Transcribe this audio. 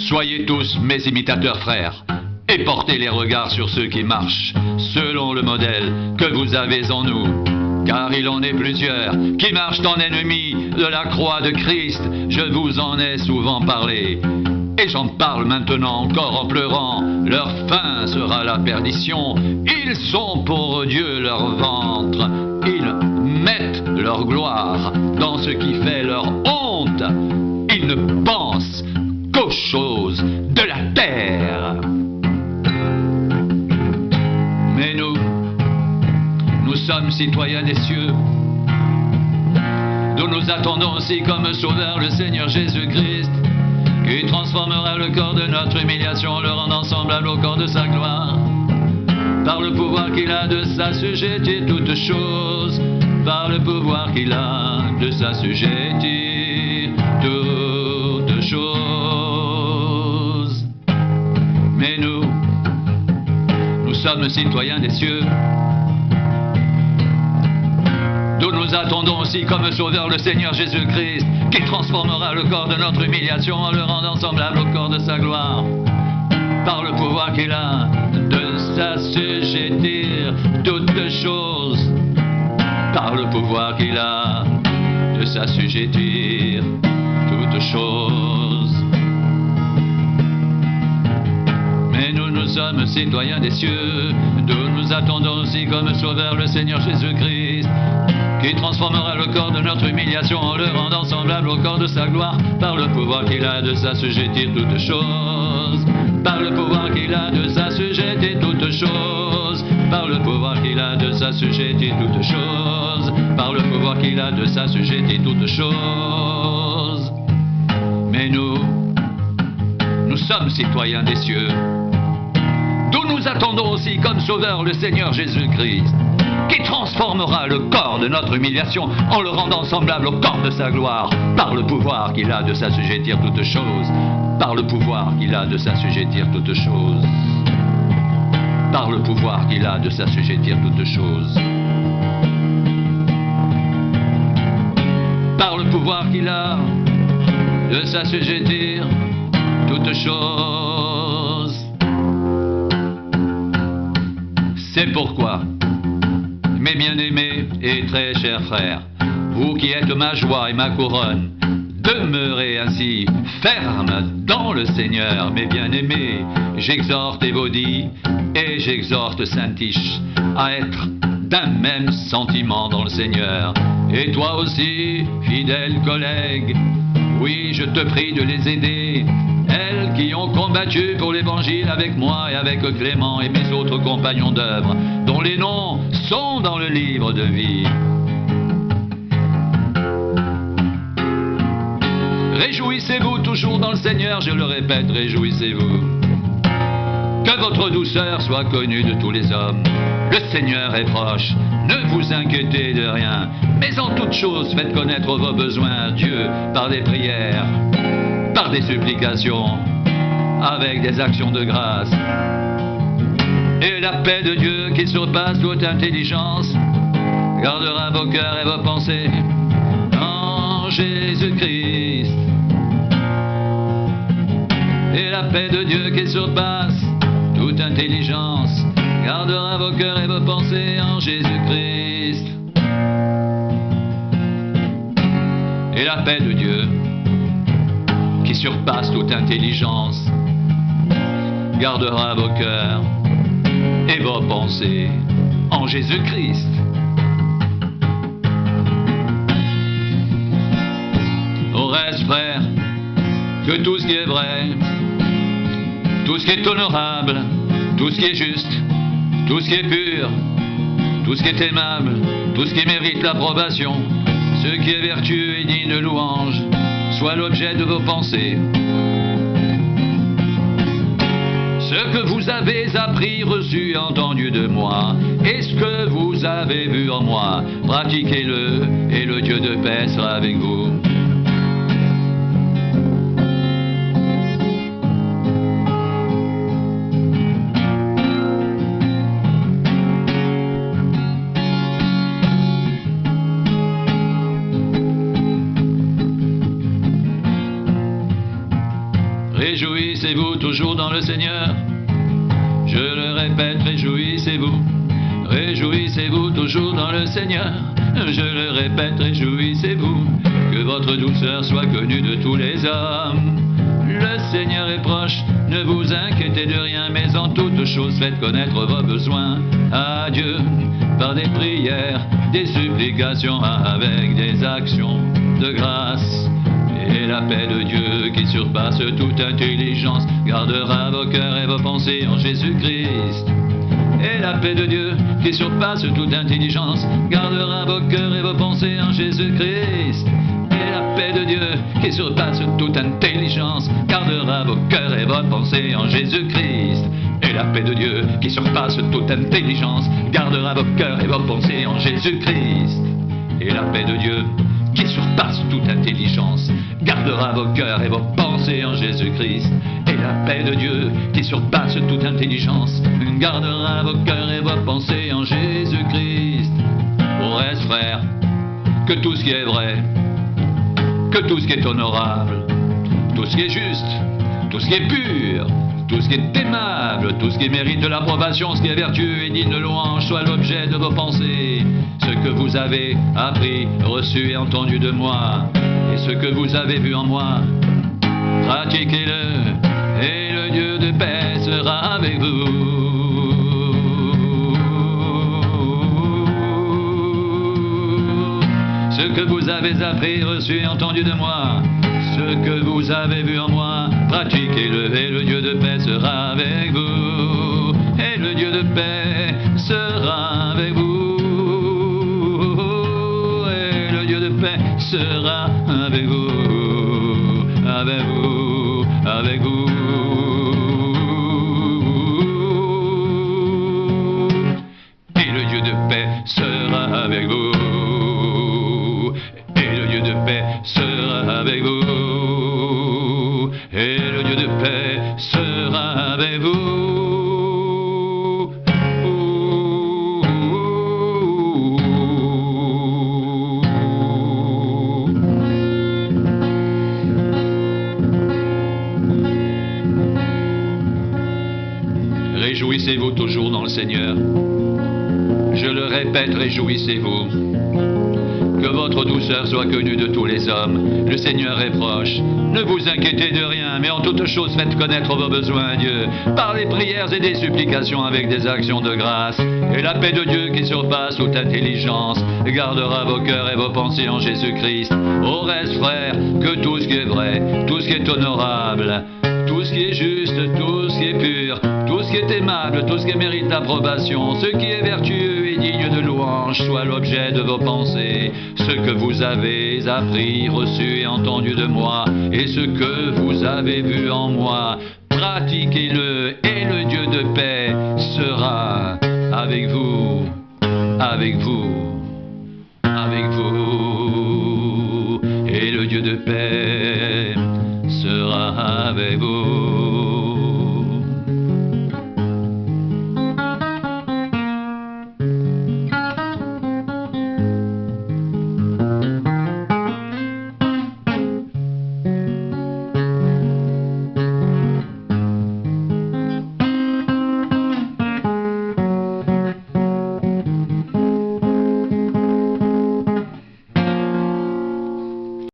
Soyez tous mes imitateurs, frères, et portez les regards sur ceux qui marchent selon le modèle que vous avez en nous. Car il en est plusieurs qui marchent en ennemis de la croix de Christ. Je vous en ai souvent parlé, et j'en parle maintenant encore en pleurant. Leur fin sera la perdition. Ils sont pour Dieu leur ventre. Ils mettent leur gloire dans ce qui fait leur honte. Ils ne pensent qu'aux choses de la terre. Mais nous sommes citoyens des cieux, d'où nous attendons aussi comme sauveur le Seigneur Jésus-Christ, qui transformera le corps de notre humiliation en le rendant semblable au corps de sa gloire, par le pouvoir qu'il a de s'assujettir toutes choses, par le pouvoir qu'il a de s'assujettir toutes choses. Mais nous sommes citoyens des cieux, d'où nous attendons aussi comme sauveur le Seigneur Jésus-Christ, qui transformera le corps de notre humiliation en le rendant semblable au corps de sa gloire, par le pouvoir qu'il a de s'assujettir toutes choses, par le pouvoir qu'il a de s'assujettir toutes choses. Mais nous sommes citoyens des cieux, d'où nous attendons aussi comme sauveur le Seigneur Jésus-Christ, qui transformera le corps de notre humiliation en le rendant semblable au corps de sa gloire, par le pouvoir qu'il a de s'assujettir toutes choses, par le pouvoir qu'il a de s'assujettir toutes choses, par le pouvoir qu'il a de s'assujettir toutes choses, par le pouvoir qu'il a de s'assujettir toutes choses. Mais nous sommes citoyens des cieux, d'où nous attendons aussi comme sauveur le Seigneur Jésus-Christ, qui transformera le corps de notre humiliation en le rendant semblable au corps de sa gloire, par le pouvoir qu'il a de s'assujettir toutes choses, par le pouvoir qu'il a de s'assujettir toutes choses, par le pouvoir qu'il a de s'assujettir toutes choses, par le pouvoir qu'il a de s'assujettir toutes choses. C'est pourquoi, mes bien-aimés et très chers frères, vous qui êtes ma joie et ma couronne, demeurez ainsi fermes dans le Seigneur, mes bien-aimés. J'exhorte Évodie et j'exhorte Saint-Tiche à être d'un même sentiment dans le Seigneur. Et toi aussi, fidèle collègue, oui, je te prie de les aider, elles qui ont combattu pour l'Évangile avec moi et avec Clément et mes autres compagnons d'œuvre, dont les noms sont dans le livre de vie. Réjouissez-vous toujours dans le Seigneur, je le répète, réjouissez-vous. Que votre douceur soit connue de tous les hommes. Le Seigneur est proche, ne vous inquiétez de rien, mais en toute chose faites connaître vos besoins à Dieu par des prières, par des supplications, avec des actions de grâce. Et la paix de Dieu qui surpasse toute intelligence gardera vos cœurs et vos pensées en Jésus-Christ. Et la paix de Dieu qui surpasse toute intelligence gardera vos cœurs et vos pensées en Jésus-Christ. Et la paix de Dieu qui surpasse toute intelligence gardera vos cœurs et vos pensées en Jésus-Christ. Au reste, frères, que tout ce qui est vrai, tout ce qui est honorable, tout ce qui est juste, tout ce qui est pur, tout ce qui est aimable, tout ce qui mérite l'approbation, ce qui est vertueux et digne de louange, soit l'objet de vos pensées. Ce que vous avez appris, reçu, entendu de moi, et ce que vous avez vu en moi, pratiquez-le, et le Dieu de paix sera avec vous. Réjouissez-vous toujours dans le Seigneur. Je le répète, réjouissez-vous. Réjouissez-vous toujours dans le Seigneur. Je le répète, réjouissez-vous. Que votre douceur soit connue de tous les hommes. Le Seigneur est proche, ne vous inquiétez de rien, mais en toutes choses faites connaître vos besoins à Dieu par des prières, des supplications avec des actions de grâce. Et la paix de Dieu qui surpasse toute intelligence gardera vos cœurs et vos pensées en Jésus-Christ. Et la paix de Dieu qui surpasse toute intelligence gardera vos cœurs et vos pensées en Jésus-Christ. Et la paix de Dieu qui surpasse toute intelligence gardera vos cœurs et vos pensées en Jésus-Christ. Et la paix de Dieu qui surpasse toute intelligence gardera vos cœurs et vos pensées en Jésus-Christ. Et la paix de Dieu qui surpasse toute intelligence gardera vos cœurs et vos pensées en Jésus-Christ. Et la paix de Dieu qui surpasse toute intelligence gardera vos cœurs et vos pensées en Jésus-Christ. Au reste, frères, que tout ce qui est vrai, que tout ce qui est honorable, tout ce qui est juste, tout ce qui est pur, tout ce qui est aimable, tout ce qui mérite de l'approbation, ce qui est vertueux et digne de louange, soit l'objet de vos pensées. Ce que vous avez appris, reçu et entendu de moi, et ce que vous avez vu en moi, pratiquez-le, et le Dieu de paix sera avec vous. Ce que vous avez appris, reçu et entendu de moi, ce que vous avez vu en moi, pratiquez-le, et le Dieu de paix sera avec vous. Et le Dieu de paix sera avec vous. Et le Dieu de paix sera avec vous, avec vous, avec vous. Et le Dieu de paix sera avec vous. Et le Dieu de paix sera avec vous. Et le Dieu de paix sera avec vous. Réjouissez-vous toujours dans le Seigneur. Je le répète, réjouissez-vous. Que votre douceur soit connue de tous les hommes. Le Seigneur est proche. Ne vous inquiétez de rien, mais en toutes choses faites connaître vos besoins à Dieu, par les prières et des supplications avec des actions de grâce. Et la paix de Dieu qui surpasse toute intelligence gardera vos cœurs et vos pensées en Jésus-Christ. Au reste, frères, que tout ce qui est vrai, tout ce qui est honorable, tout ce qui est juste, tout ce qui est pur, tout ce qui est aimable, tout ce qui mérite l'approbation, ce qui est vertueux et digne de louange, soit l'objet de vos pensées. Ce que vous avez appris, reçu et entendu de moi, et ce que vous avez vu en moi, pratiquez-le, et le Dieu de paix sera avec vous, avec vous, avec vous. Et le Dieu de paix sera avec vous.